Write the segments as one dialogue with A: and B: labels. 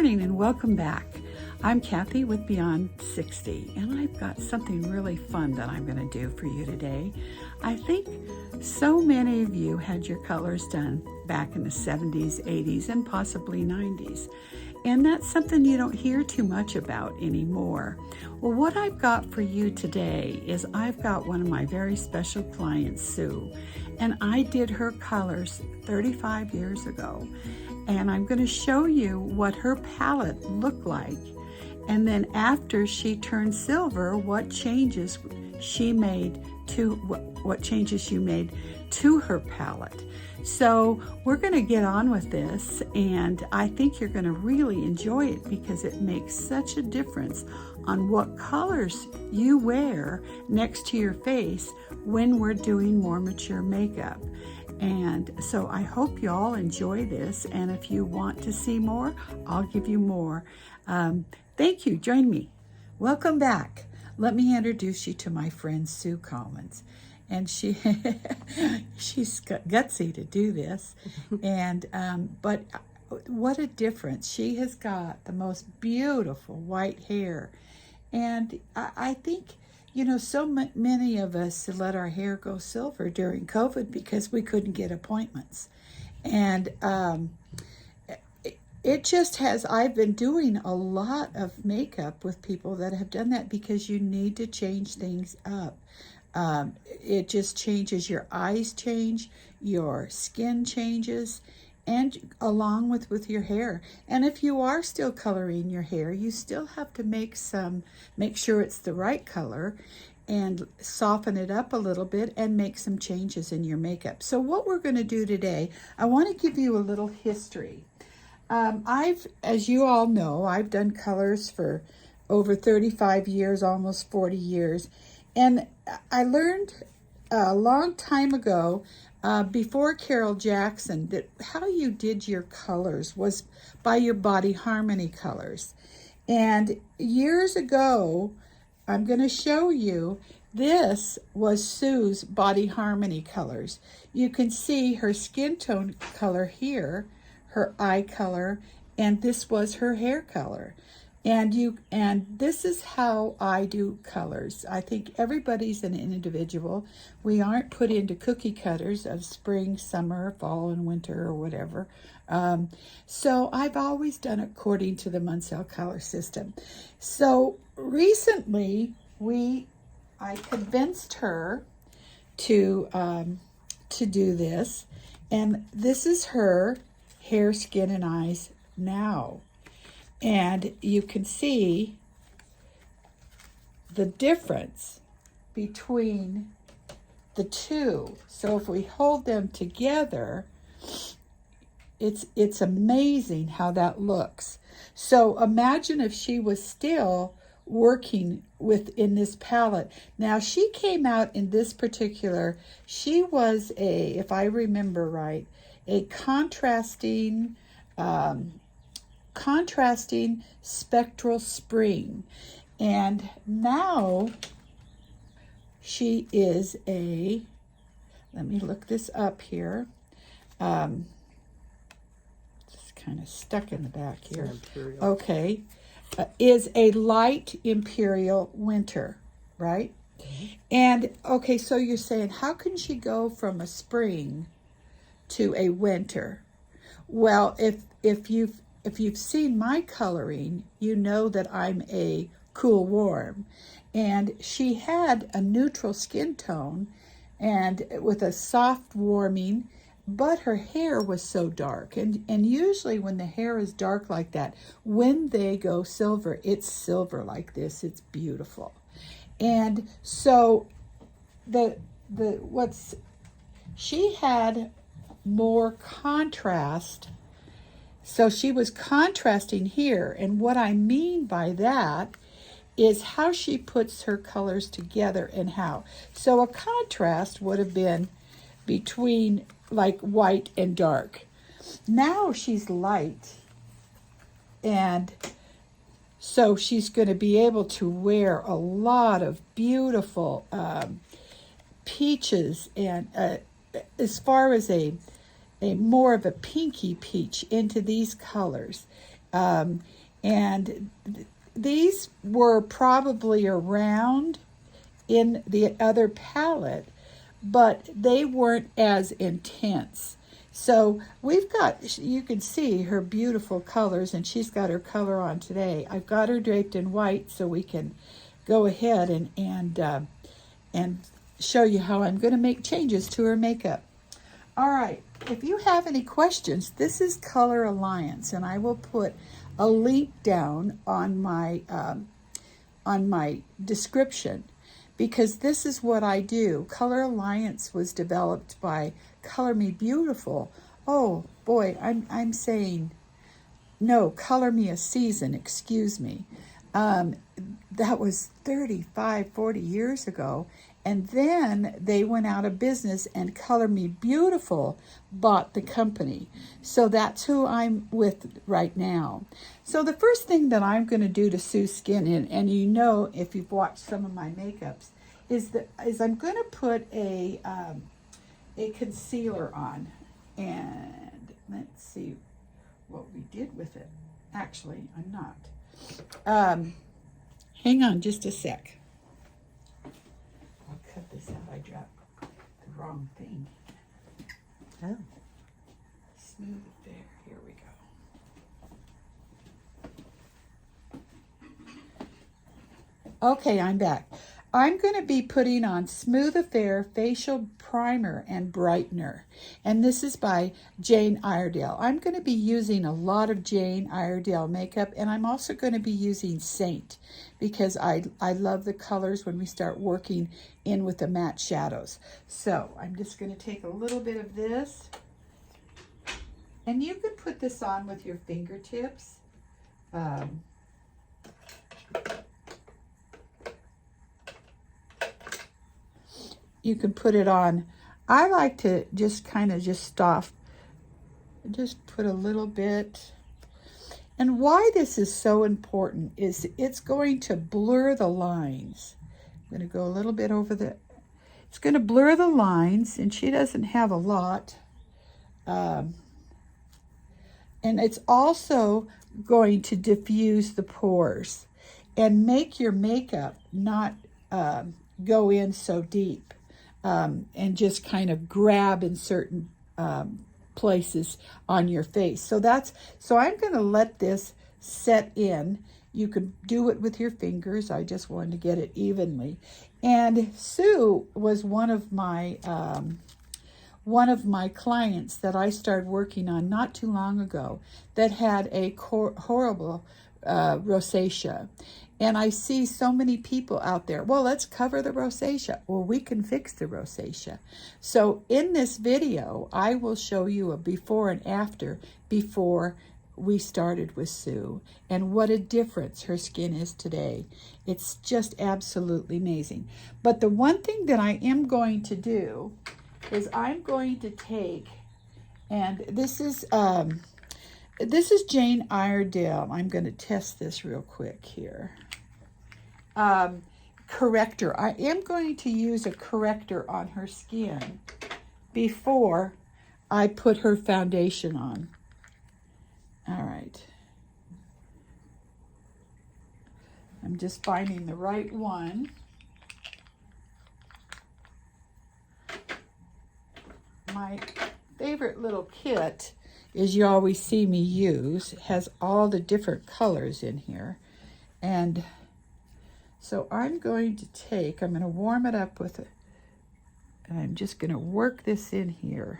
A: morning and welcome back. I'm Kathy with Beyond 60 and I've got something really fun that I'm going to do for you today. I think so many of you had your colors done back in the 70s, 80s, and possibly 90s. And that's something you don't hear too much about anymore. Well, what I've got for you today is I've got one of my very special clients, Sue, and I did her colors 35 years ago. And I'm going to show you what her palette looked like. And then after she turned silver, what changes she made to what changes you made to her palette. So we're going to get on with this, and I think you're going to really enjoy it because it makes such a difference on what colors you wear next to your face when we're doing more mature makeup. And so I hope you all enjoy this, and if you want to see more, I'll give you more. Thank you. Join me. Welcome back. Let me introduce you to my friend Sue Collins. And she's gutsy to do this. And but what a difference. She has got the most beautiful white hair. And I think, you know, so many of us let our hair go silver during COVID because we couldn't get appointments. And it just has, I've been doing a lot of makeup with people that have done that because you need to change things up. It just changes, your eyes change, your skin changes, and along with your hair. And if you are still coloring your hair, you still have to make sure it's the right color and soften it up a little bit and make some changes in your makeup. So what we're going to do today, I want to give you a little history. As you all know, I've done colors for over 35 years, almost 40 years. And I learned a long time ago, before Carol Jackson, that how you did your colors was by your body harmony colors. And years ago, I'm going to show you, this was Sue's body harmony colors. You can see her skin tone color here, her eye color, and this was her hair color. And this is how I do colors. I think everybody's an individual. We aren't put into cookie cutters of spring, summer, fall, and winter, or whatever. So I've always done it according to the Munsell color system. So recently, I convinced her to do this, and this is her hair, skin, and eyes now. And you can see the difference between the two. So if we hold them together, it's amazing how that looks. So imagine if she was still working within this palette. Now she came out in this particular, she was if I remember right, a contrasting spectral spring. And now she is let me look this up here. Just kind of stuck in the back here. Okay. Is a light imperial winter, right? Mm-hmm. And okay, so you're saying, how can she go from a spring to a winter? Well, if you've seen my coloring, you know that I'm a cool warm. And she had a neutral skin tone and with a soft warming, but her hair was so dark. And usually when the hair is dark like that, when they go silver, it's silver like this. It's beautiful. And so she had more contrast. So she was contrasting here, and what I mean by that is how she puts her colors together and how. So a contrast would have been between like white and dark. Now she's light, and so she's going to be able to wear a lot of beautiful peaches, and as far as a more of a pinky peach into these colors. And these were probably around in the other palette, but they weren't as intense. So we've got, you can see her beautiful colors, and she's got her color on today. I've got her draped in white so we can go ahead and show you how I'm going to make changes to her makeup. All right, if you have any questions, this is Color Alliance, and I will put a link down on my description, because this is what I do. Color Alliance was developed by Color Me Beautiful. Oh boy, I'm saying no, Color Me a Season, excuse me. That was 35, 40 years ago. And then they went out of business, and Color Me Beautiful bought the company. So that's who I'm with right now. So the first thing that I'm going to do to Sue's skin, and you know if you've watched some of my makeups, is I'm going to put a concealer on. And let's see what we did with it. Actually, I'm not. Hang on just a sec. I'll cut this out. I dropped the wrong thing. Oh. Smooth it there. Here we go. Okay, I'm back. I'm going to be putting on Smooth Affair Facial Primer and Brightener. And this is by Jane Iredale. I'm going to be using a lot of Jane Iredale makeup, and I'm also going to be using Seint, because I love the colors when we start working in with the matte shadows. So I'm just going to take a little bit of this. And you can put this on with your fingertips. You can put it on. I like to just kind of just put a little bit. And why this is so important is it's going to blur the lines. I'm going to go a little bit over it's going to blur the lines, and she doesn't have a lot. And it's also going to diffuse the pores and make your makeup not go in so deep. And just kind of grab in certain places on your face. So I'm going to let this set in. You could do it with your fingers. I just wanted to get it evenly. And Sue was one of my clients that I started working on not too long ago that had a horrible rosacea. And I see so many people out there, well, let's cover the rosacea. Well, we can fix the rosacea. So in this video, I will show you a before and after before we started with Sue, and what a difference her skin is today. It's just absolutely amazing. But the one thing that I am going to do is I'm going to take, and this is Jane Iredale. I'm going to test this real quick here. Corrector. I am going to use a corrector on her skin before I put her foundation on. All right. I'm just finding the right one. My favorite little kit is you always see me use. It has all the different colors in here. And so I'm going to warm it up with it. And I'm just going to work this in here.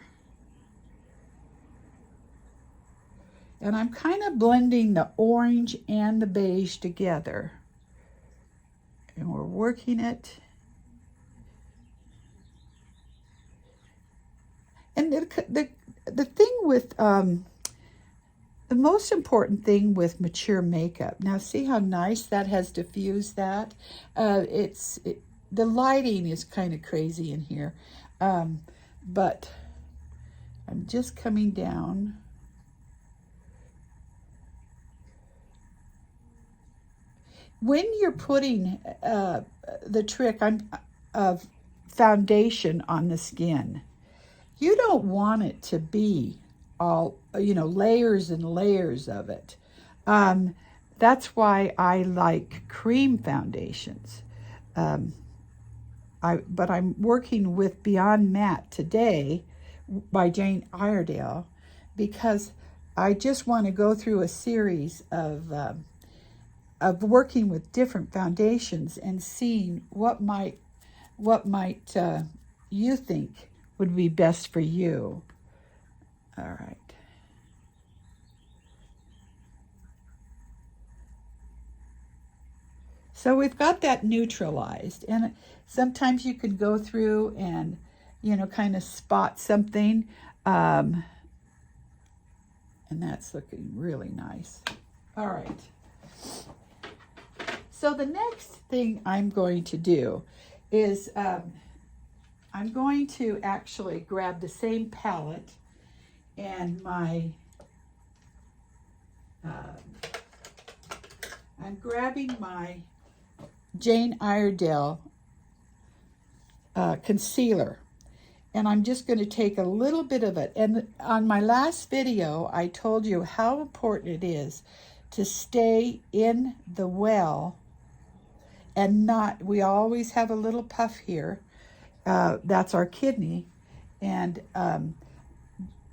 A: And I'm kind of blending the orange and the beige together. And we're working it. And the thing with, the most important thing with mature makeup, now see how nice that has diffused that? The lighting is kind of crazy in here. But I'm just coming down. When you're putting the trick of foundation on the skin, you don't want it to be all, layers and layers of it. That's why I like cream foundations. But I'm working with Beyond Matte today by Jane Iredale because I just want to go through a series of working with different foundations and seeing what might you think would be best for you. All right. So we've got that neutralized, and sometimes you can go through and, kind of spot something, and that's looking really nice. All right. So the next thing I'm going to do is I'm going to actually grab the same palette and I'm grabbing my Jane Iredale concealer, and I'm just going to take a little bit of it. And on my last video, I told you how important it is to stay in the well and not, we always have a little puff here. That's our kidney. And,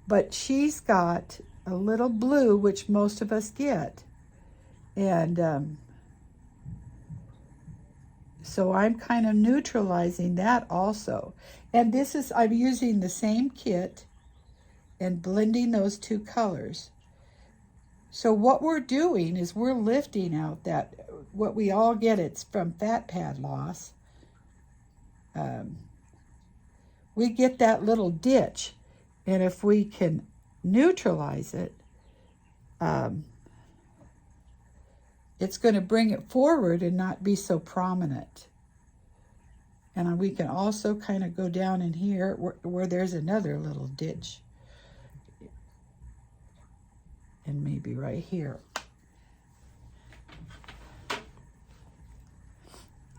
A: but she's got a little blue, which most of us get. And so I'm kind of neutralizing that also. And this is, I'm using the same kit and blending those two colors. So what we're doing is we're lifting out that, what we all get, it's from fat pad loss. We get that little ditch. And if we can neutralize it, it's going to bring it forward and not be so prominent. And we can also kind of go down in here where there's another little ditch. And maybe right here.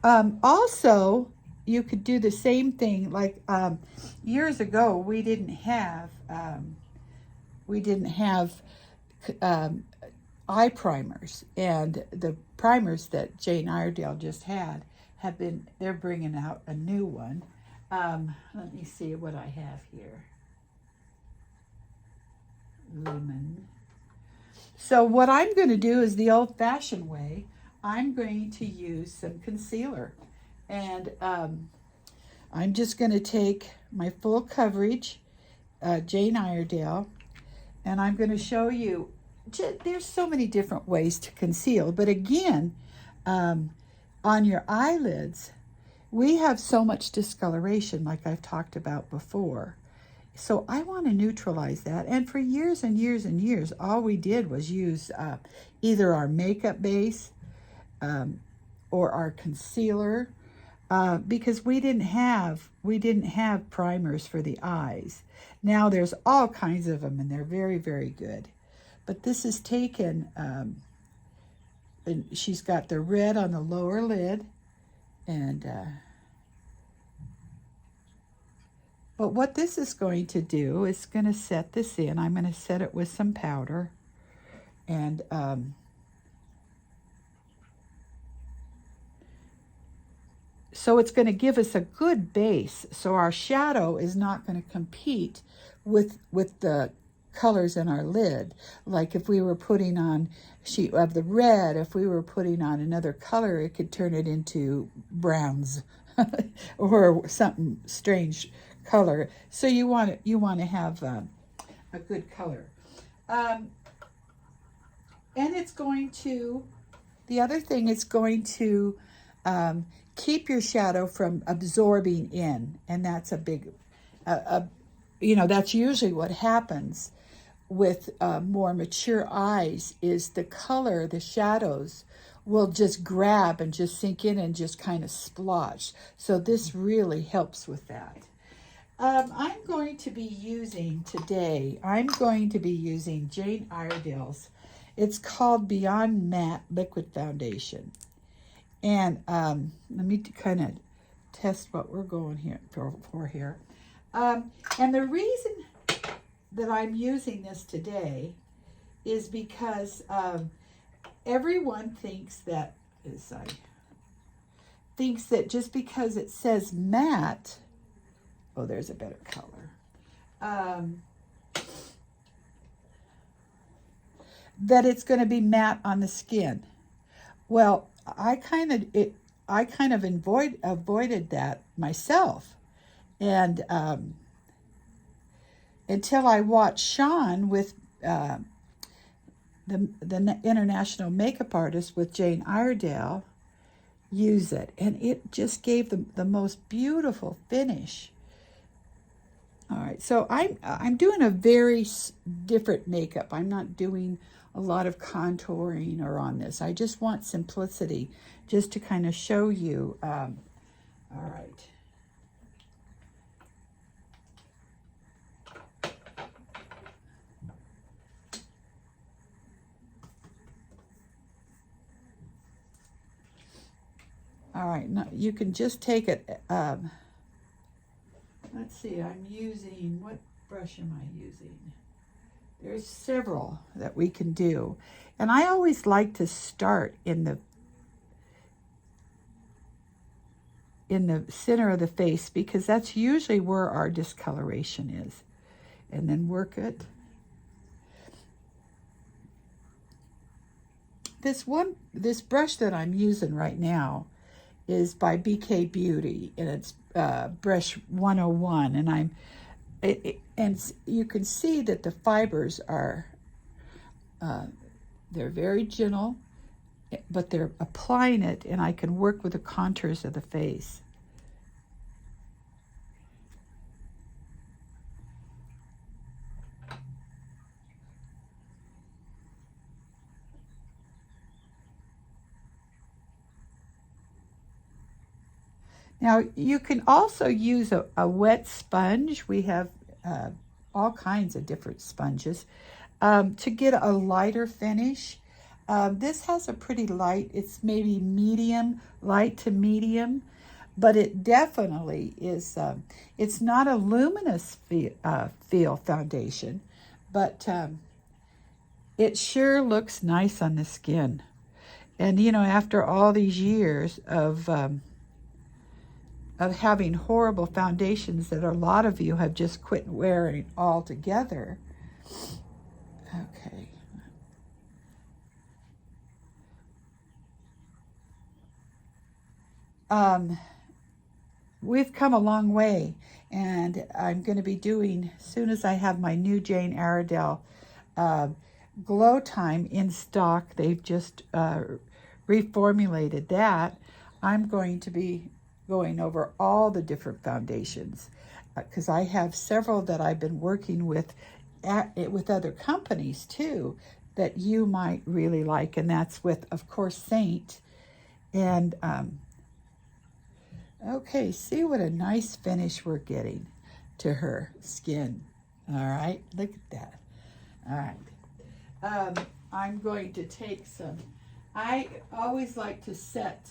A: Also, you could do the same thing. Like years ago, we didn't have eye primers, and the primers that Jane Iredale just had have been, they're bringing out a new one. Let me see what I have here. Lumen. So what I'm going to do is the old-fashioned way. I'm going to use some concealer, and I'm just going to take my full coverage, Jane Iredale, and I'm going to show you, there's so many different ways to conceal, but again, on your eyelids, we have so much discoloration like I've talked about before. So I want to neutralize that. And for years and years and years, all we did was use either our makeup base or our concealer because we didn't have primers for the eyes. Now there's all kinds of them, and they're very, very good. But this is taken, and she's got the red on the lower lid, and but what this is going to do is going to set this in. I'm going to set it with some powder, and so it's going to give us a good base. So our shadow is not going to compete with the colors in our lid. Like if we were putting on sheet of the red, if we were putting on another color, it could turn it into browns or something strange color. So you want to have a good color. And it's going to, the other thing, it's going to keep your shadow from absorbing in, and that's a big, that's usually what happens with more mature eyes, is the color, the shadows will just grab and just sink in and just kind of splotch. So this really helps with that. I'm going to be using Jane Iredale's, it's called Beyond Matte Liquid Foundation. And let me kind of test what we're going here for here. And the reason that I'm using this today is because everyone thinks that thinks that just because it says matte, oh, there's a better color, that it's going to be matte on the skin. Well, I kind of avoided that myself, and until I watched Sean with the international makeup artist with Jane Iredale use it, and it just gave the most beautiful finish. All right, so I'm doing a very different makeup. I'm not doing a lot of contouring or on this. I just want simplicity, just to kind of show you. All right. All right, now you can just take it. Let's see, I'm using, what brush am I using? There's several that we can do. And I always like to start in the center of the face, because that's usually where our discoloration is. And then work it. This brush that I'm using right now is by BK Beauty, and it's brush 101, and and you can see that the fibers are they're very gentle, but they're applying it, and I can work with the contours of the face. Now, you can also use a wet sponge. We have all kinds of different sponges to get a lighter finish. This has a pretty light, it's maybe medium, light to medium, but it definitely is, it's not a luminous feel foundation, but it sure looks nice on the skin. And, you know, after all these years of having horrible foundations that a lot of you have just quit wearing altogether. Okay. We've come a long way, and I'm going to be doing, as soon as I have my new Jane Iredale Glow Time in stock, they've just reformulated that. I'm going to be going over all the different foundations, because I have several that I've been working with other companies too that you might really like, and that's with, of course, Seint. And okay, see what a nice finish we're getting to her skin. All right, look at that. All right, I'm going to take some, I always like to set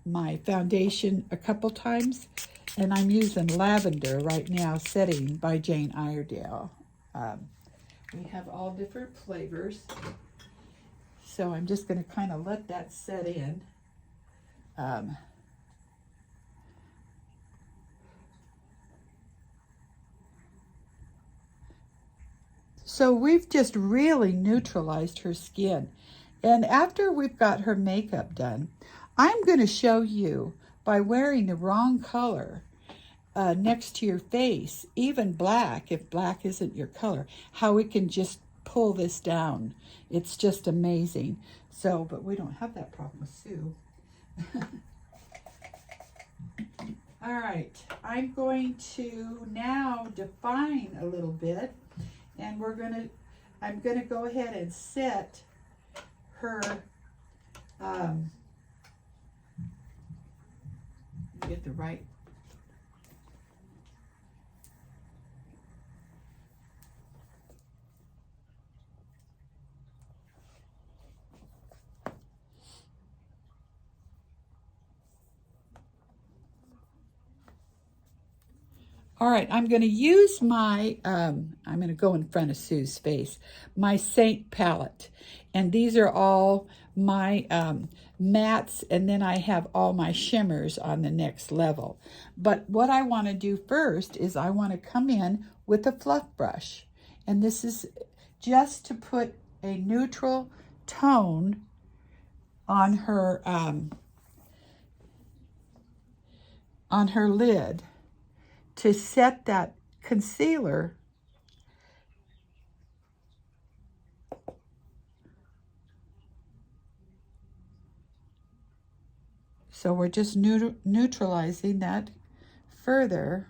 A: my foundation a couple times, and I'm using Lavender right now, setting by Jane Iredale. We have all different flavors, so I'm just going to kind of let that set in. So we've just really neutralized her skin, and after we've got her makeup done, I'm going to show you, by wearing the wrong color next to your face, even black, if black isn't your color, how it can just pull this down. It's just amazing. So, but we don't have that problem with Sue. All right, I'm going to now define a little bit, and I'm gonna go ahead and set her, get the right, All right, I'm going to use my, I'm going to go in front of Sue's face, my Seint palette. And these are all my mattes, and then I have all my shimmers on the next level. But what I want to do first is I want to come in with a fluff brush. And this is just to put a neutral tone on her lid, to set that concealer so we're just neutralizing that further.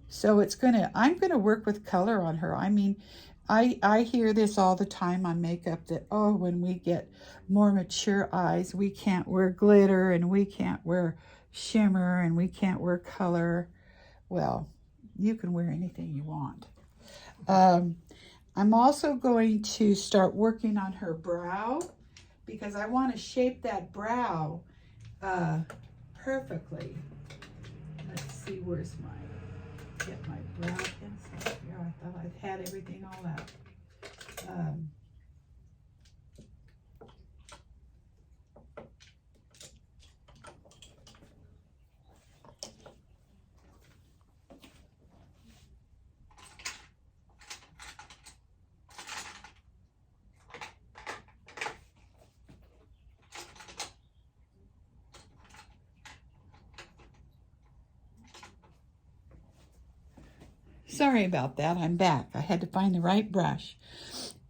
A: So it's I'm gonna work with color on her. I mean, I hear this all the time on makeup that, oh, when we get more mature eyes, we can't wear glitter and we can't wear shimmer and we can't wear color. Well, you can wear anything you want. I'm also going to start working on her brow because I want to shape that brow perfectly. Let's see, where's get my brow pencil here. I thought I had everything all out. Sorry about that. I'm back. I had to find the right brush.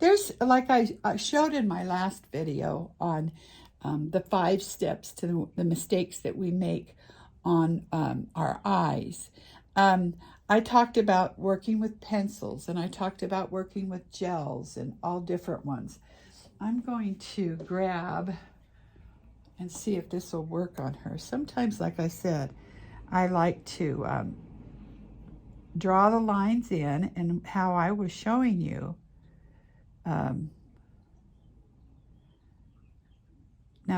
A: There's, like I showed in my last video on the 5 steps to the mistakes that we make on our eyes. I talked about working with pencils, and I talked about working with gels and all different ones. I'm going to grab and see if this will work on her. Sometimes, like I said, I like to draw the lines in, and how I was showing you. Now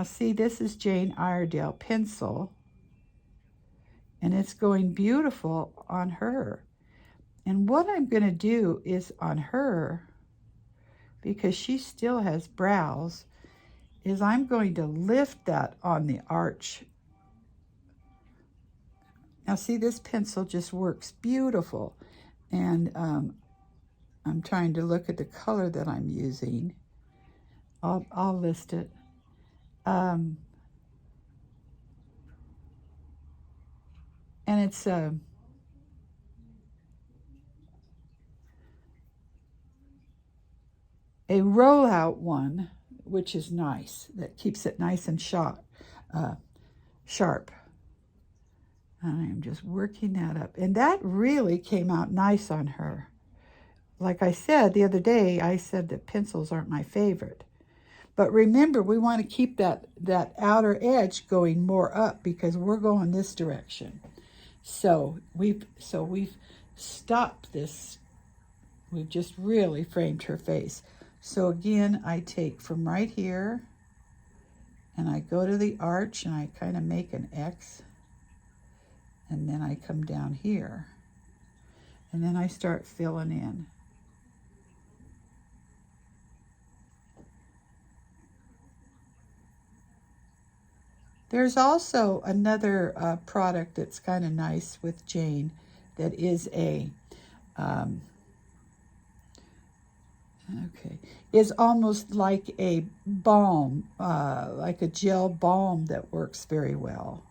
A: see, this is Jane Iredale pencil, and it's going beautiful on her. And what I'm going to do is on her, because she still has brows, is I'm going to lift that on the arch. Now see, this pencil just works beautiful. And I'm trying to look at the color that I'm using. I'll list it. And it's a rollout one, which is nice. That keeps it nice and sharp. I'm just working that up. And that really came out nice on her. Like I said the other day, I said that pencils aren't my favorite. But remember, we want to keep that outer edge going more up because we're going this direction. So we've stopped this. We've just really framed her face. So again, I take from right here and I go to the arch and I kind of make an X. And then I come down here. And then I start filling in. There's also another product that's kind of nice with Jane that is is almost like a balm, like a gel balm that works very well.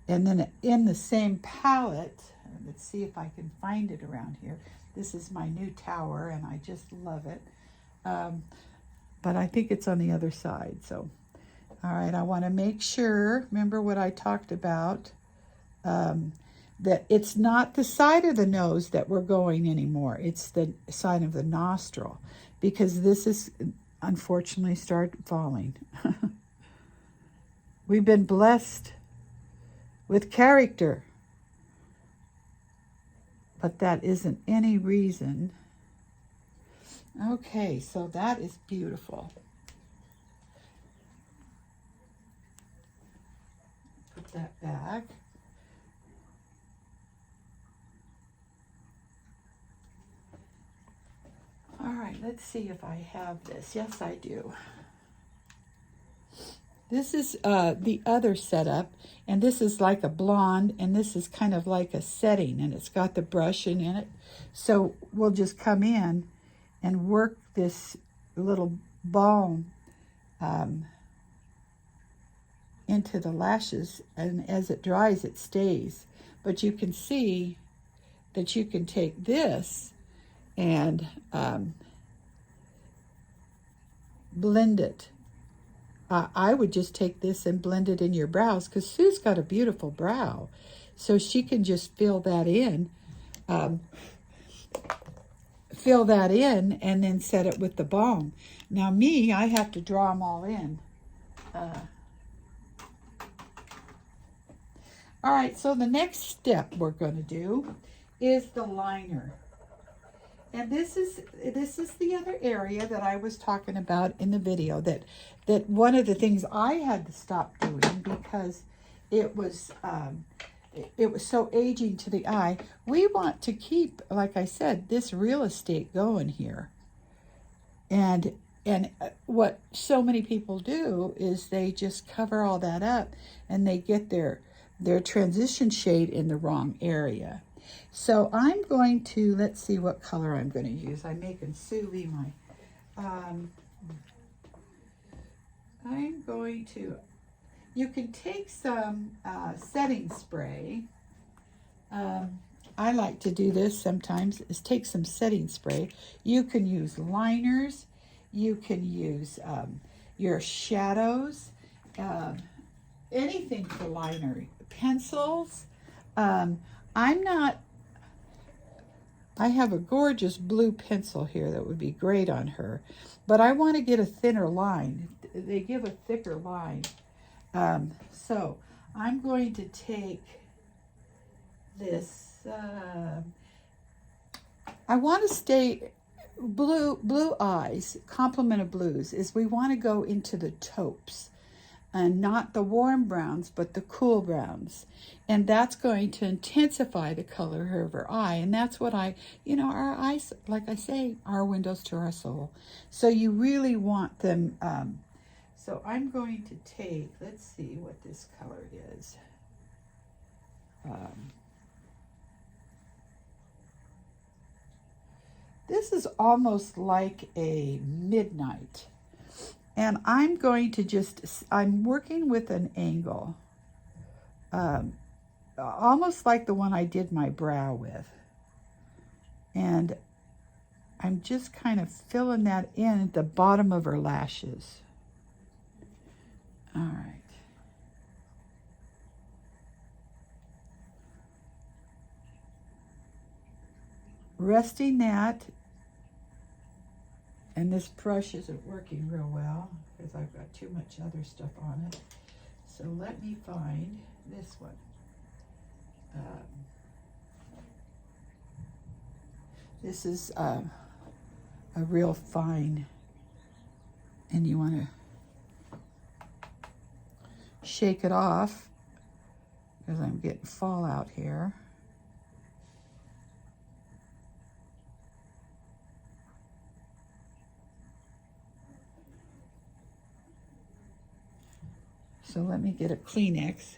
A: And then in the same palette, let's see if I can find it around here. This is my new tower, and I just love it. But I think it's on the other side, so... All right, I want to make sure, remember what I talked about, that it's not the side of the nose that we're going anymore. It's the side of the nostril, because this is, unfortunately, started falling. We've been blessed with character, but that isn't any reason. Okay, so that is beautiful. That back. let's see if I have this. Yes, I do. This is the other setup, and this is like a blonde, and this is kind of like a setting, and it's got the brushing in it. So we'll just come in and work this little balm into the lashes, and as it dries, it stays. But you can see that you can take this and blend it. I would just take this and blend it in your brows, because Sue's got a beautiful brow. So she can just fill that in and then set it with the balm. Now me, I have to draw them all in. All right, so the next step we're going to do is the liner. And this is the other area that I was talking about in the video, that one of the things I had to stop doing because it was so aging to the eye. We want to keep, like I said, this real estate going here. And what so many people do is they just cover all that up, and they get their transition shade in the wrong area. So I'm going to, let's see what color I'm going to use. I'm making Sue be my, I'm going to, you can take some setting spray. I like to do this sometimes, is take some setting spray. You can use liners. You can use your shadows, anything for liner, pencils. I have a gorgeous blue pencil here that would be great on her, but I want to get a thinner line. They give a thicker line. So I'm going to take this, I want to stay, blue eyes, complement of blues, is we want to go into the taupes. And not the warm browns, but the cool browns. And that's going to intensify the color of her eye. And that's what our eyes, like I say, are windows to our soul. So you really want them. So I'm going to take, let's see what this color is. This is almost like a midnight. And I'm going to I'm working with an angle, almost like the one I did my brow with. And I'm just kind of filling that in at the bottom of her lashes. All right. Resting that. And this brush isn't working real well because I've got too much other stuff on it. So let me find this one. This is a real fine, and you want to shake it off because I'm getting fallout here. So let me get a Kleenex.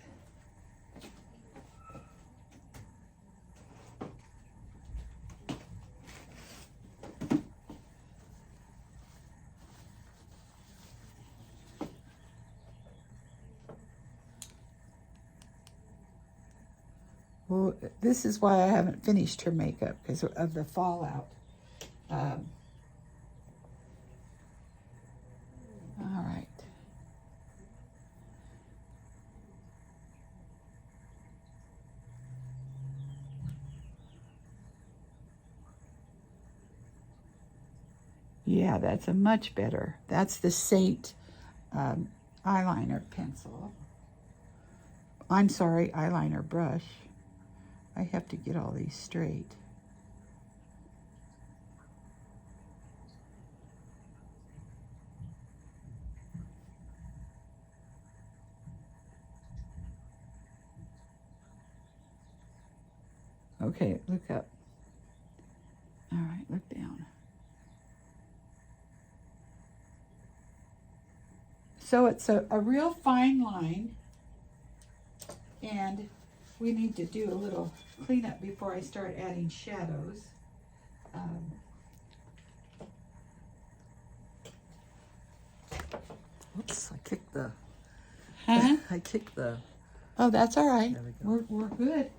A: Well, this is why I haven't finished her makeup, because of the fallout. All right. Yeah, that's a much better. That's the Seint eyeliner pencil. I'm sorry, eyeliner brush. I have to get all these straight. Okay, look up. All right, look down. So it's a real fine line, and we need to do a little cleanup before I start adding shadows.
B: Oops, I kicked the...
A: Huh?
B: I kicked the...
A: Oh, that's all right.
B: There we go.
A: We're good.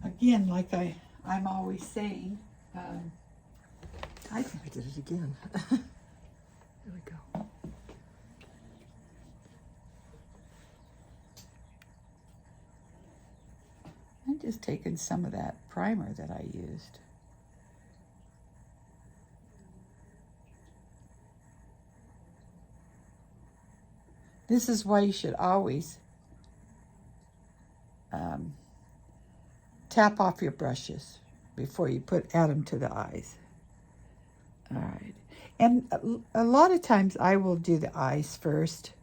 A: Again, like I'm always saying,
B: I think I did it again. There we go.
A: I'm just taking some of that primer that I used. This is why you should always tap off your brushes before you add them to the eyes. All right. And a lot of times I will do the eyes first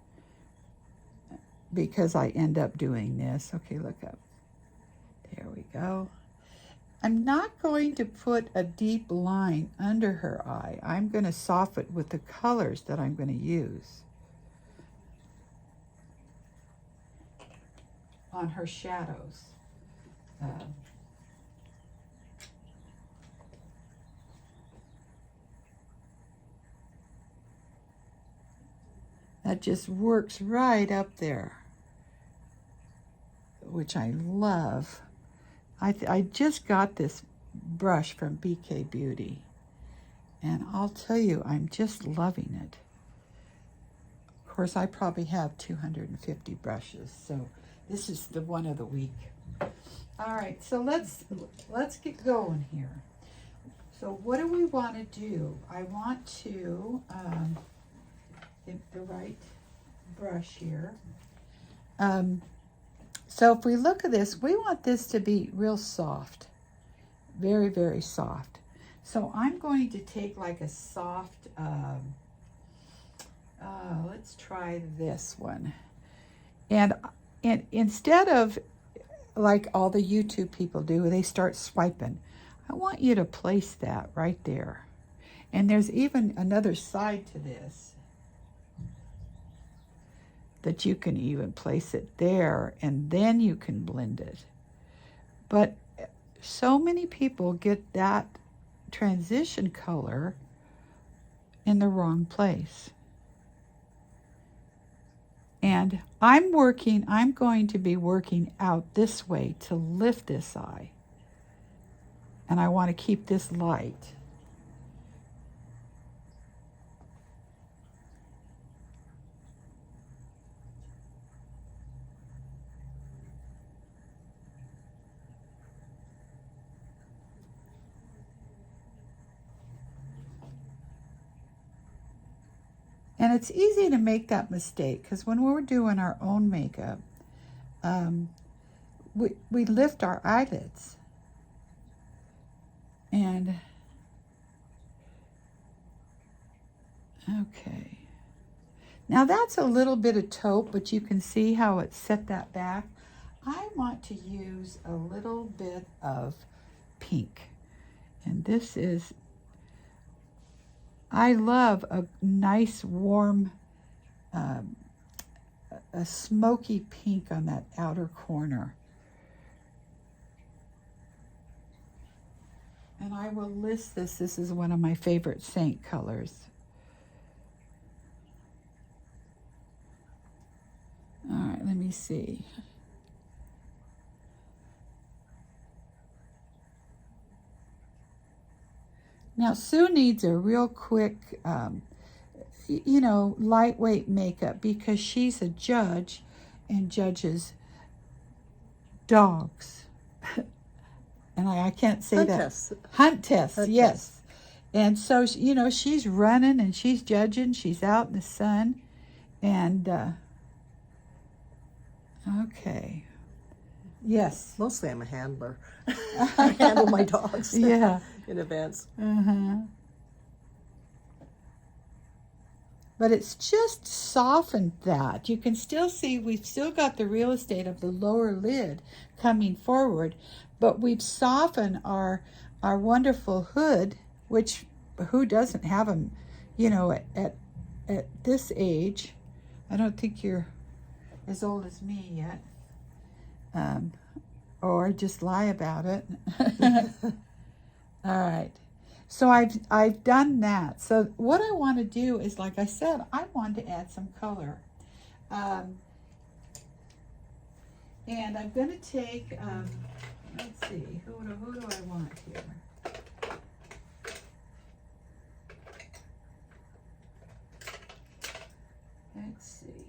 A: because I end up doing this. Okay, look up. There we go. I'm not going to put a deep line under her eye. I'm going to soften it with the colors that I'm going to use on her shadows. That just works right up there, which I love. I just got this brush from BK Beauty, and I'll tell you, I'm just loving it. Of course, I probably have 250 brushes, so this is the one of the week. All right, so let's get going here. So what do we want to do? I want to get the right brush here. So if we look at this, we want this to be real soft, very, very soft. So I'm going to take like a soft, let's try this one. And instead of like all the YouTube people do, they start swiping. I want you to place that right there. And there's even another side to this that you can even place it there, and then you can blend it. But so many people get that transition color in the wrong place. And I'm going to be working out this way to lift this eye. And I want to keep this light. And it's easy to make that mistake because when we're doing our own makeup, we lift our eyelids. And, okay. Now that's a little bit of taupe, but you can see how it set that back. I want to use a little bit of pink. And this is, I love a nice warm, a smoky pink on that outer corner. And I will list this. This is one of my favorite Seint colors. All right, let me see. Now, Sue needs a real quick, lightweight makeup because she's a judge and judges dogs. And I can't say
B: Hunt
A: that.
B: tests.
A: Hunt tests,
B: Hunt
A: yes.
B: tests.
A: And so, she's running and she's judging. She's out in the sun. And, okay. Yes.
B: Mostly I'm a handler. I handle my dogs
A: Yeah.
B: in advance.
A: Uh-huh. But it's just softened that. You can still see we've still got the real estate of the lower lid coming forward, but we've softened our wonderful hood, which who doesn't have them, you know, at this age. I don't think you're as old as me yet. Or just lie about it. All right. So I've done that. So what I want to do is, like I said, I want to add some color. And I'm going to take, let's see, who do I want here? Let's see.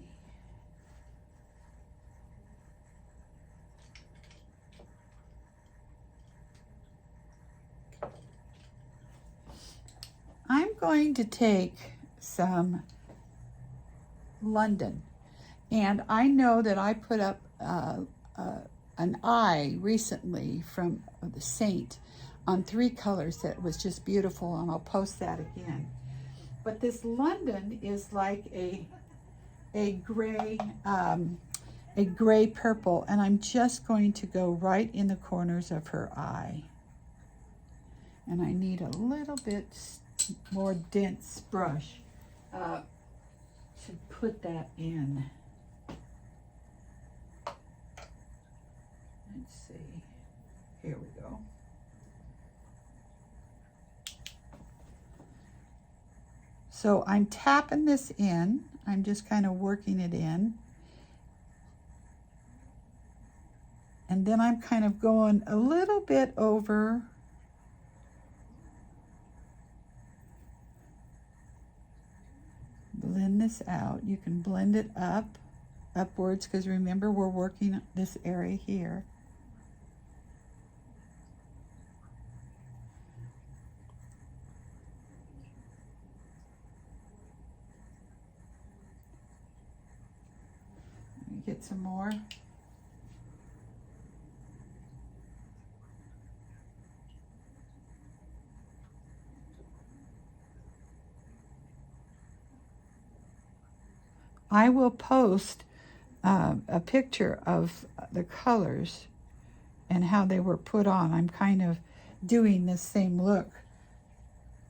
A: I'm going to take some London, and I know that I put up an eye recently from the Seint on 3 colors that was just beautiful, and I'll post that again. But this London is like a gray purple, and I'm just going to go right in the corners of her eye. And I need a little bit more dense brush to put that in. Let's see. Here we go. So I'm tapping this in. I'm just kind of working it in. And then I'm kind of going a little bit over blend this out. You can blend it upwards, because remember we're working this area here. Let me get some more. I will post a picture of the colors and how they were put on. I'm kind of doing this same look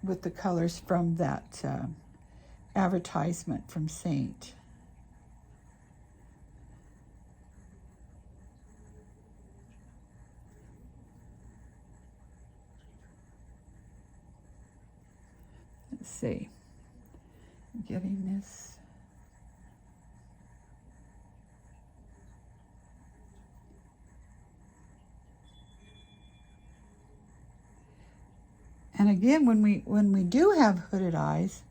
A: with the colors from that advertisement from Seint. Let's see. Getting this. And again, when we do have hooded eyes,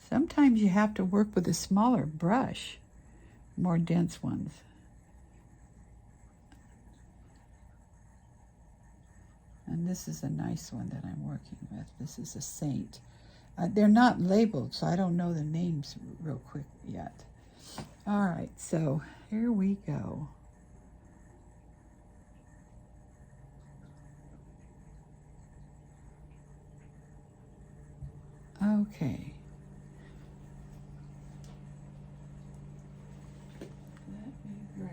A: sometimes you have to work with a smaller brush, more dense ones. And this is a nice one that I'm working with. This is a Seint. They're not labeled, so I don't know the names real quick yet. All right, so here we go. Okay. Let me grab.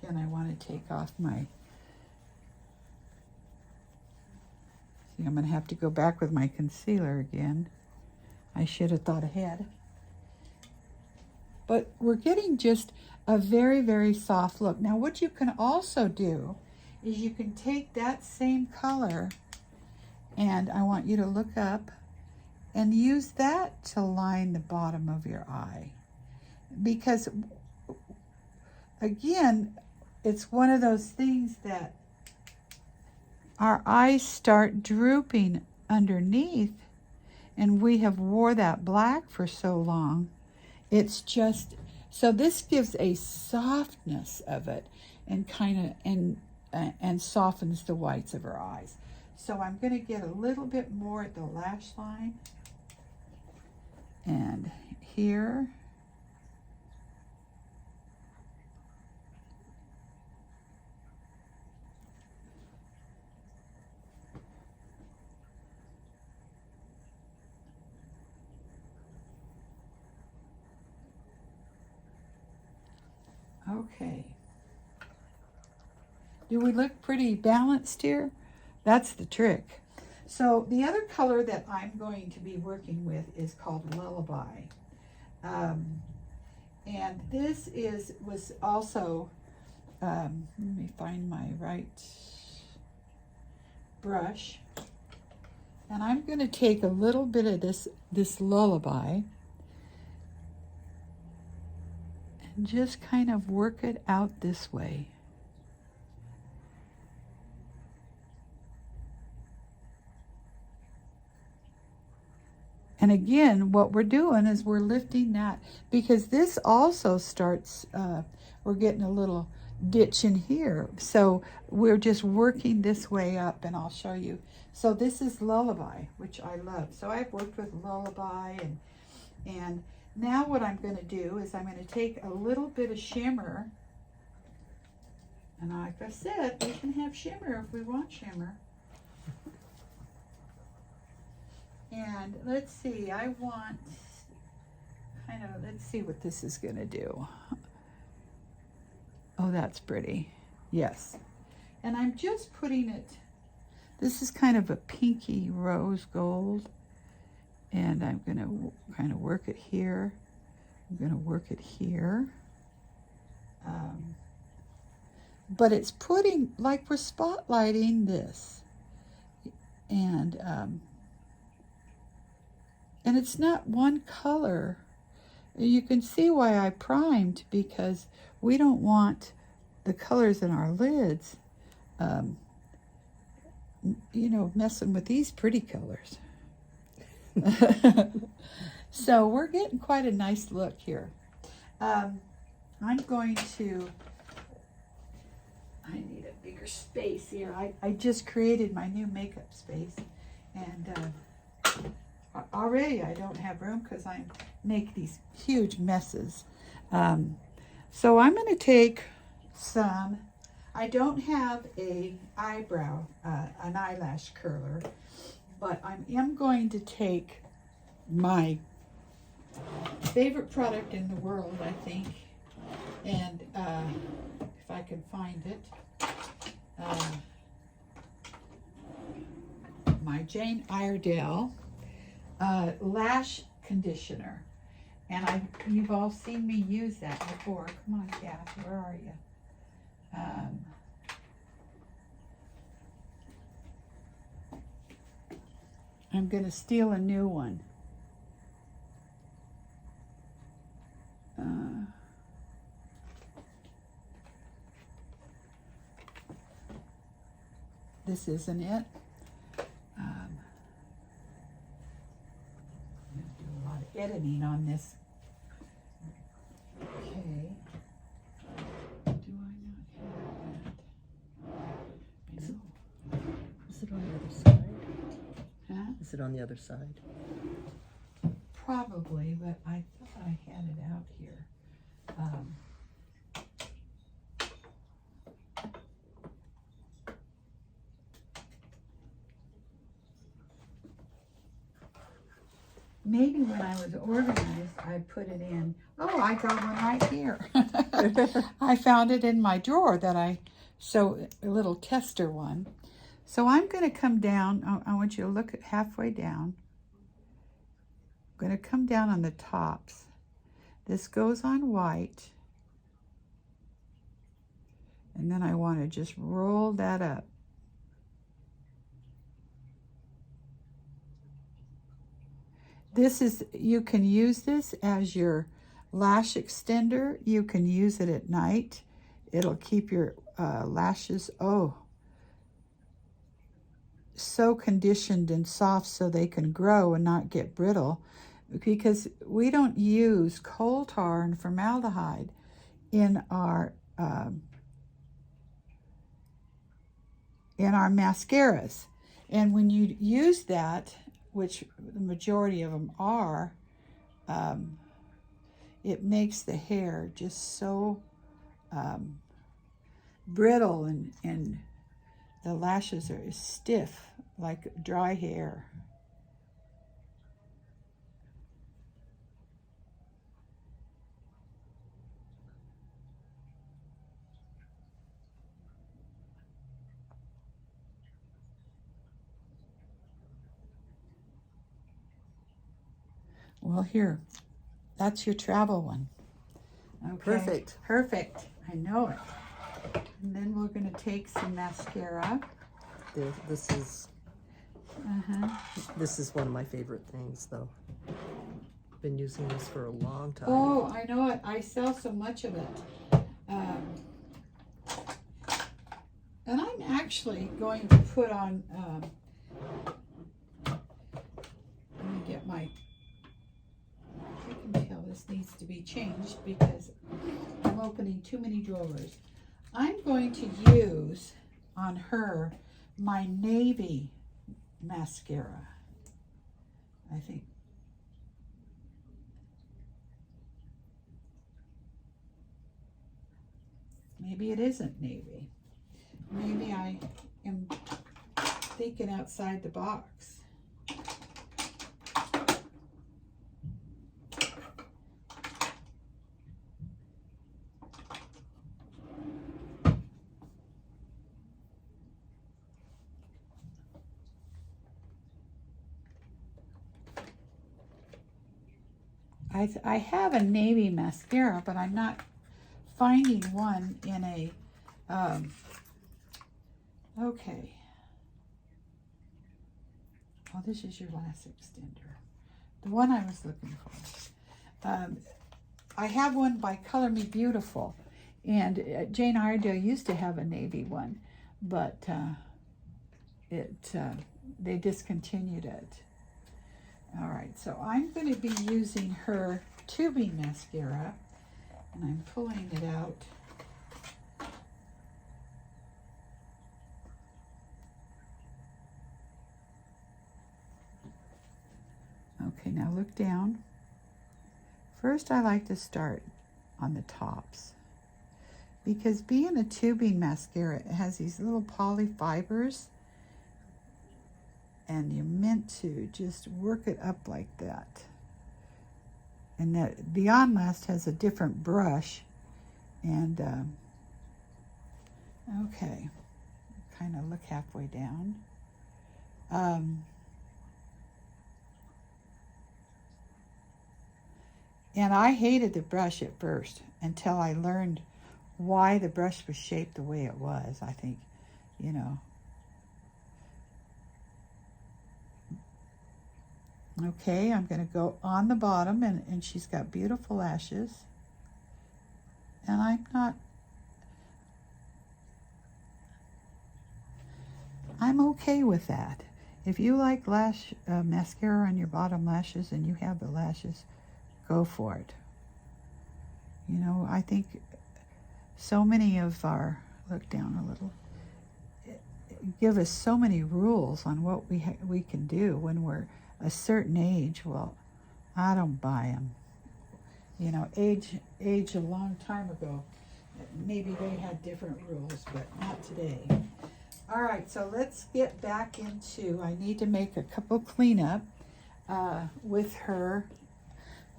A: Again, I want to take off my. See, I'm going to have to go back with my concealer again. I should have thought ahead. But we're getting just a very, very soft look. Now, what you can also do is you can take that same color, and I want you to look up and use that to line the bottom of your eye. Because, again, it's one of those things that our eyes start drooping underneath, and we have wore that black for so long. It's just, so this gives a softness of it and kind of, and softens the whites of her eyes. So I'm going to get a little bit more at the lash line and here. Okay. Do we look pretty balanced here? That's the trick. So the other color that I'm going to be working with is called Lullaby. And this was also, let me find my right brush. And I'm going to take a little bit of this Lullaby and just kind of work it out this way. And again, what we're doing is we're lifting that, because this also starts, we're getting a little ditch in here. So we're just working this way up, and I'll show you. So this is Lullaby, which I love. So I've worked with Lullaby, and now what I'm going to do is I'm going to take a little bit of shimmer. And like I said, we can have shimmer if we want shimmer. And let's see, I want kind of, let's see what this is going to do. Oh, that's pretty. Yes. And I'm just putting it, this is kind of a pinky rose gold. And I'm going to kind of work it here. I'm going to work it here. But it's putting, like we're spotlighting this. And it's not one color. You can see why I primed, because we don't want the colors in our lids, you know, messing with these pretty colors. So we're getting quite a nice look here. I'm going to, I need a bigger space here. I just created my new makeup space, and already I don't have room because I make these huge messes. So I'm going to take some, I don't have an eyelash curler, but I am going to take my favorite product in the world, I think, and if I can find it, my Jane Iredale lash conditioner. And you've all seen me use that before. Come on, Kath, where are you? I'm going to steal a new one. This isn't it. I'm going to do a lot of editing on this. Okay. Do I not have that? I know.
C: Is it on the other side?
A: Huh?
C: Is it on the other side?
A: Probably, but I thought I had it out here. Maybe when I was organized, I put it in. Oh, I got one right here. I found it in my drawer so a little tester one. So I'm going to come down. I want you to look at halfway down. I'm going to come down on the tops. This goes on white. And then I want to just roll that up. You can use this as your lash extender. You can use it at night. It'll keep your lashes, so conditioned and soft so they can grow and not get brittle, because we don't use coal tar and formaldehyde in our mascaras. And when you use that, which the majority of them are, it makes the hair just so brittle, and the lashes are stiff like dry hair. Well, here, that's your travel one. Okay.
C: Perfect.
A: Perfect. I know it. And then we're going to take some mascara.
C: This is
A: Uh-huh.
C: this is one of my favorite things, though. Been using this for a long time.
A: Oh, I know it. I sell so much of it. And I'm actually going to put on, let me get my, I can tell this needs to be changed because I'm opening too many drawers. I'm going to use on her my navy mascara, I think. Maybe it isn't navy. Maybe I am thinking outside the box. I have a navy mascara, but I'm not finding one in a, okay. Oh, this is your lash extender. The one I was looking for. I have one by Color Me Beautiful, and Jane Iredale used to have a navy one, but they discontinued it. All right, so I'm going to be using her tubing mascara, and I'm pulling it out. Okay, now look down. First, I like to start on the tops, because being a tubing mascara, it has these little poly fibers, and you're meant to just work it up like that. And that Beyond Last has a different brush, and okay, kind of look halfway down. And I hated the brush at first until I learned why the brush was shaped the way it was. I think, you know. Okay, I'm going to go on the bottom, and she's got beautiful lashes. And I'm okay with that. If you like lash mascara on your bottom lashes and you have the lashes, go for it. You know, I think so many of our, look down a little, give us so many rules on what we can do when we're a certain age. Well, I don't buy them. You know, age a long time ago, maybe they had different rules, but not today. All right, so let's get back into, I need to make a couple cleanup with her.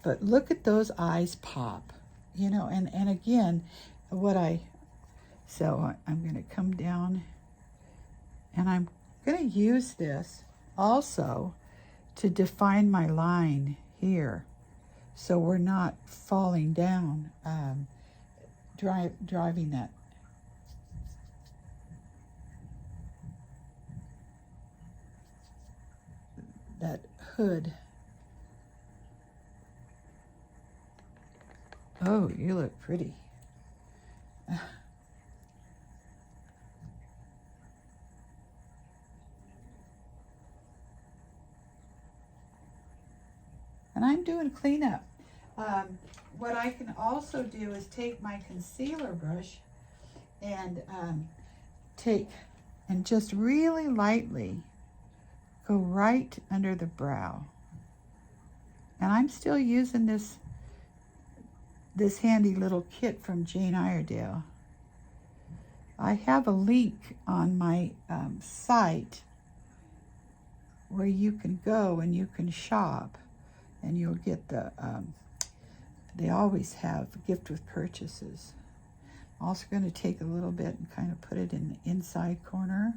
A: But look at those eyes pop, you know, and again, so I'm going to come down, and I'm going to use this also to define my line here, so we're not falling down, driving that hood. Oh, you look pretty. And I'm doing cleanup. What I can also do is take my concealer brush and just really lightly go right under the brow. And I'm still using this handy little kit from Jane Iredale. I have a link on my site where you can go and you can shop, and you'll get they always have gift with purchases. I'm also going to take a little bit and kind of put it in the inside corner.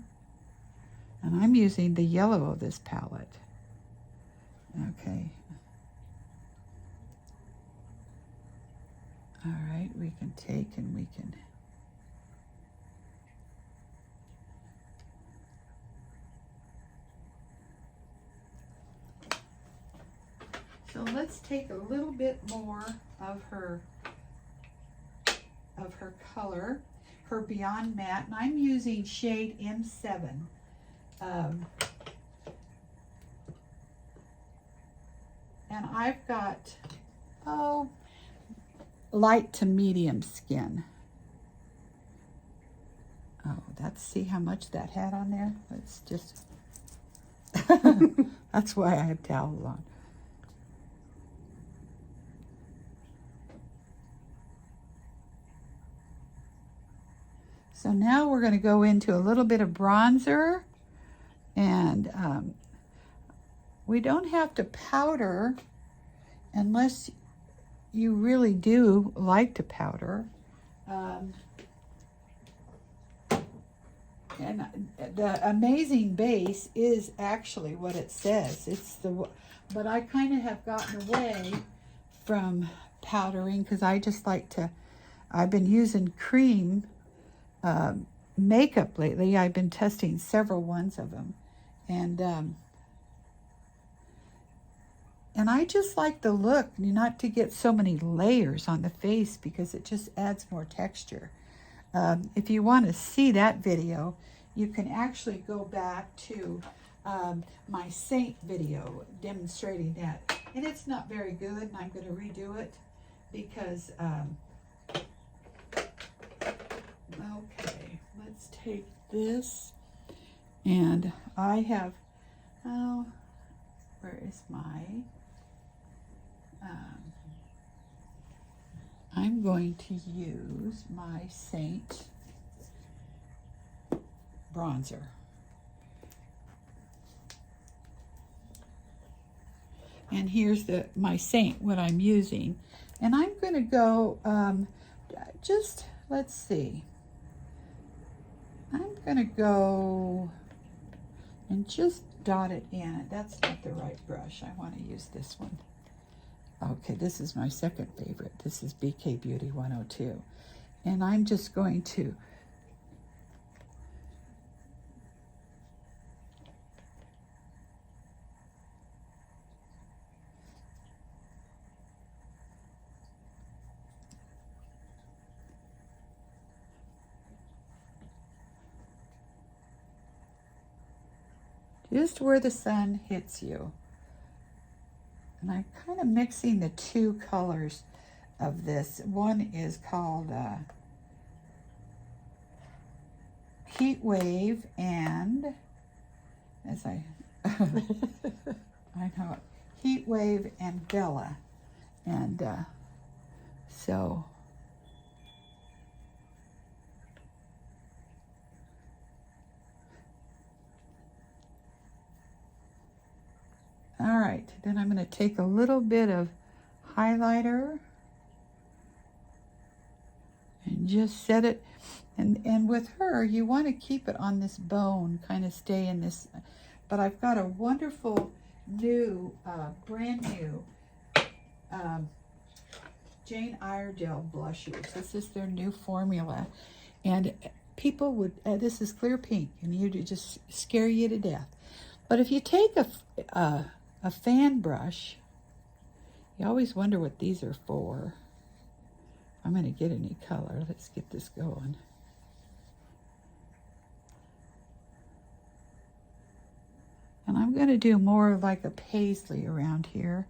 A: And I'm using the yellow of this palette. Okay. All right, we can take and we can... So let's take a little bit more of her color, her Beyond Matte, and I'm using shade M7. And I've got, light to medium skin. Oh, see how much that had on there? Let's just, that's why I have towels on. So now we're going to go into a little bit of bronzer, and we don't have to powder unless you really do like to powder. And the Amazing Base is actually what it says. But I kind of have gotten away from powdering because I just like to, I've been using cream makeup lately. I've been testing several ones of them, and I just like the look, not to get so many layers on the face because it just adds more texture. If you want to see that video, you can actually go back to my Seint video demonstrating that, and it's not very good, and I'm going to redo it because okay, let's take this, and I have, where is my, I'm going to use my Seint bronzer. And here's my Seint, what I'm using. And I'm going to go, let's see. I'm going to go and just dot it in. That's not the right brush. I want to use this one. Okay, this is my second favorite. This is BK Beauty 102. And I'm just going to just where the sun hits you. And I'm kind of mixing the two colors of this. One is called Heat Wave, and as I know, Heat Wave and Bella. And so all right, then I'm going to take a little bit of highlighter and just set it. And with her, you want to keep it on this bone, kind of stay in this. But I've got a wonderful new, brand new Jane Iredale blushers. This is their new formula. And people would, this is clear pink, and you'd just scare you to death. But if you take a fan brush, you always wonder what these are for. I'm going to get any color. Let's get this going. And I'm going to do more like a paisley around here.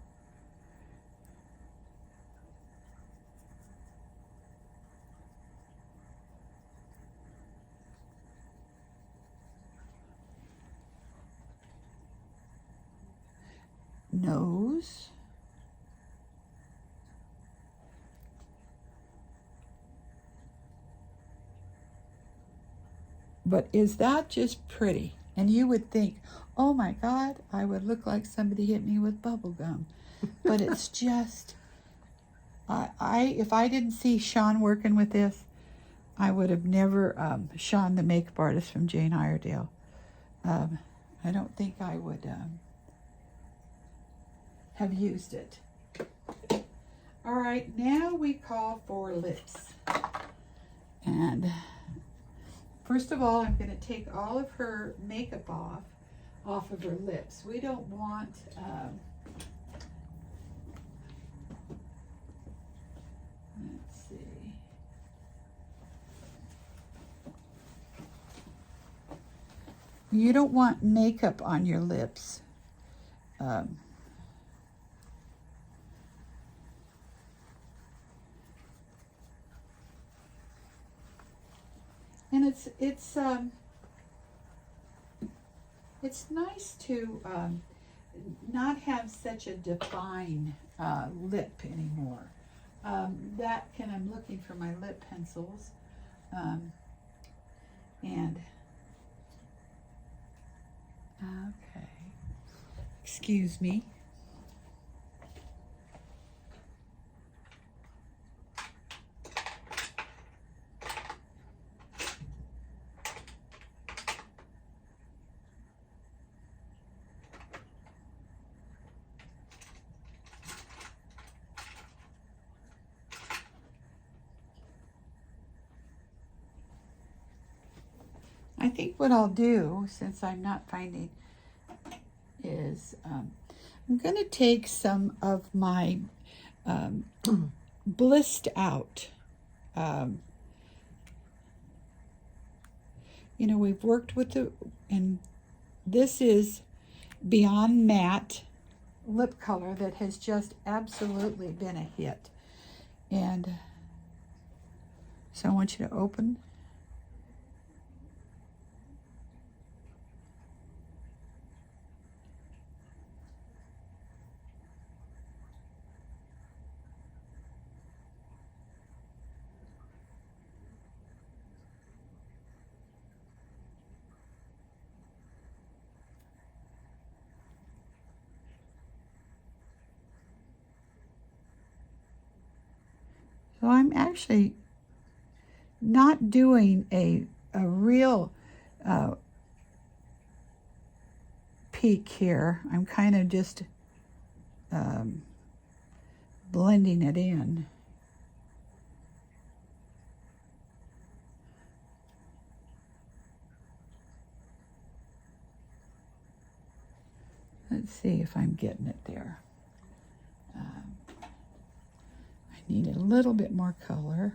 A: Nose. But is that just pretty? And you would think, oh my God, I would look like somebody hit me with bubble gum. But it's just, if I didn't see Sean working with this, I would have never, Sean, the makeup artist from Jane Iredale, I don't think I would have used it. All right, now we call for lips. And first of all, I'm going to take all of her makeup off of her lips. We don't want let's see. You don't want makeup on your lips. And it's nice to not have such a defined lip anymore. I'm looking for my lip pencils. And okay, excuse me. I think what I'll do, since I'm not finding, is I'm going to take some of my blissed out. You know, we've worked with and this is Beyond Matte lip color that has just absolutely been a hit. And so I want you to open. So I'm actually not doing a real peak here. I'm kind of just blending it in. Let's see if I'm getting it there. I need a little bit more color.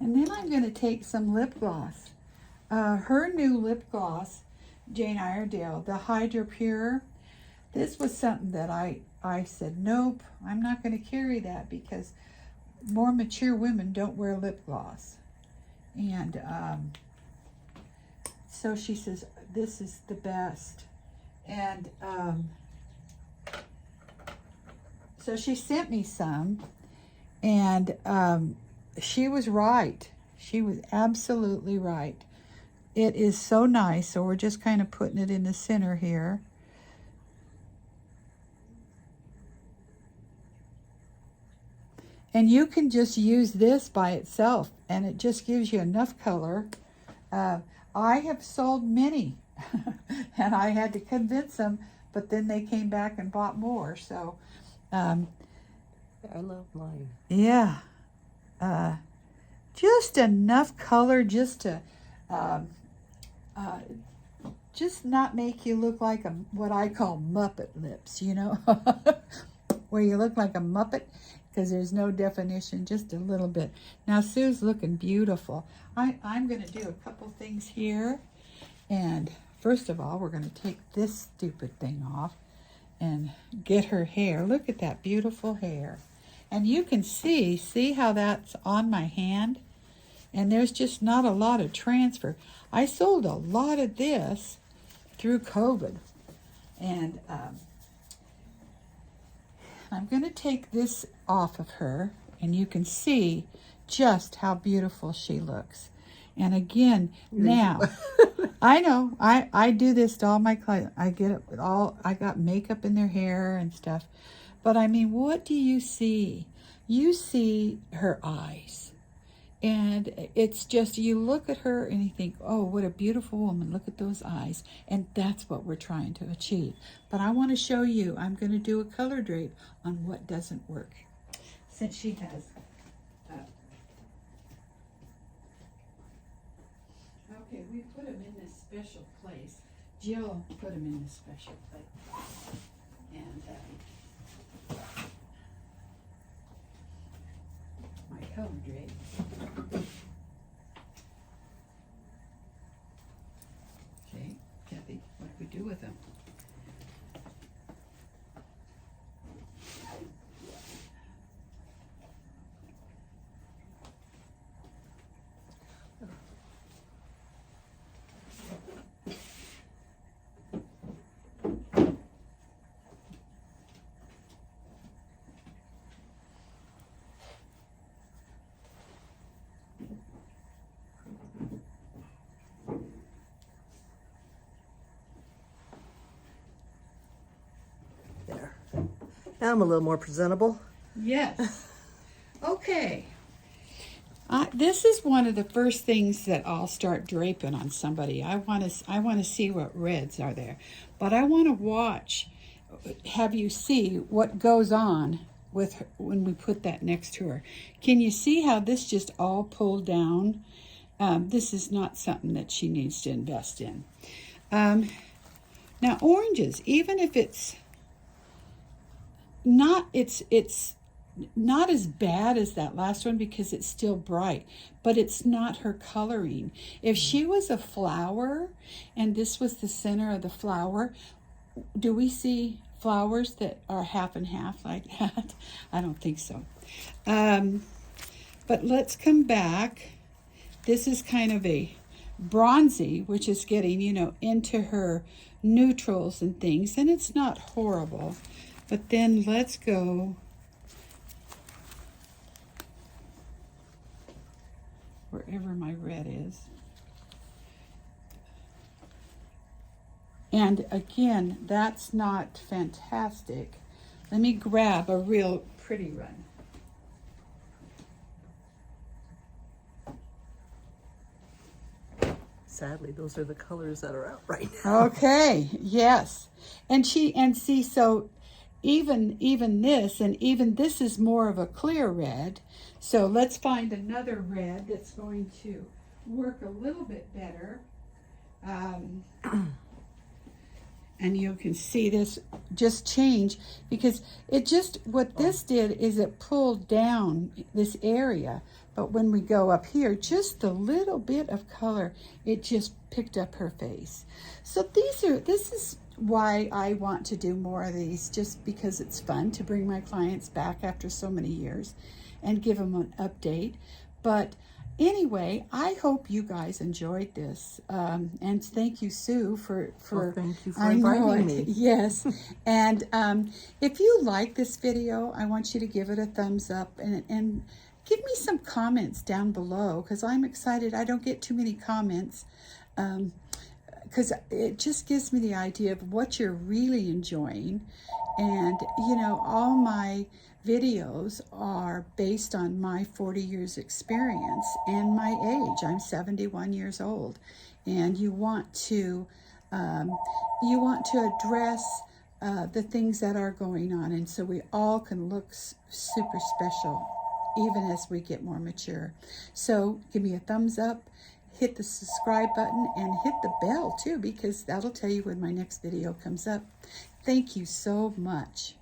A: And then I'm going to take some lip gloss. Her new lip gloss, Jane Iredale, the Hydra Pure. This was something that I said, nope, I'm not going to carry that because more mature women don't wear lip gloss. And so she says, this is the best. And so she sent me some, and she was right. She was absolutely right. It is so nice. So we're just kind of putting it in the center here. And you can just use this by itself, and it just gives you enough color. I have sold many, and I had to convince them, but then they came back and bought more. So,
C: I love mine.
A: Yeah. Just enough color just to just not make you look like what I call Muppet lips, you know, where you look like a Muppet. because there's no definition, just a little bit. Now Sue's looking beautiful. I'm going to do a couple things here. And first of all, we're going to take this stupid thing off and get her hair. Look at that beautiful hair. And you can see how that's on my hand? And there's just not a lot of transfer. I sold a lot of this through COVID. And I'm going to take this off of her, and you can see just how beautiful she looks. And again, now, I know, I do this to all my clients. I get it with I got makeup in their hair and stuff. But I mean, what do you see? You see her eyes. And it's just, you look at her and you think, oh, what a beautiful woman. Look at those eyes. And that's what we're trying to achieve. But I want to show you, I'm going to do a color drape on what doesn't work. Since she has... okay, we put them in this special place. Jill put them in this special place. And my color drape. Okay, Kathy, what do we do with them?
C: There. Now I'm a little more presentable.
A: Yes. Okay. This is one of the first things that I'll start draping on somebody. I want to see what reds are there, but I want to have you see what goes on with her when we put that next to her. Can you see how this just all pulled down? This is not something that she needs to invest in. Now oranges, even if it's not as bad as that last one because it's still bright, but it's not her coloring. If she was a flower and this was the center of the flower, do we see flowers that are half and half like that? I don't think so. But let's come back. This is kind of a bronzy, which is getting, into her neutrals and things, and it's not horrible. But then let's go wherever my red is. And again, that's not fantastic. Let me grab a real pretty one.
C: Sadly, those are the colors that are out right now.
A: Okay, yes. And see, so even this, and even this is more of a clear red. So let's find another red that's going to work a little bit better. And you can see this just change because what this did is it pulled down this area. But when we go up here, just a little bit of color, it just picked up her face. So this is why I want to do more of these, just because it's fun to bring my clients back after so many years and give them an update. But anyway, I hope you guys enjoyed this. And thank you, Sue, for
C: thank you for inviting me.
A: Yes. And if you like this video, I want you to give it a thumbs up and give me some comments down below, because I'm excited. I don't get too many comments because it just gives me the idea of what you're really enjoying. And, all my videos are based on my 40 years experience and my age. I'm 71 years old, and you want to address the things that are going on, and so we all can look super special even as we get more mature. So give me a thumbs up, hit the subscribe button, and hit the bell too, because that'll tell you when my next video comes up. Thank you so much.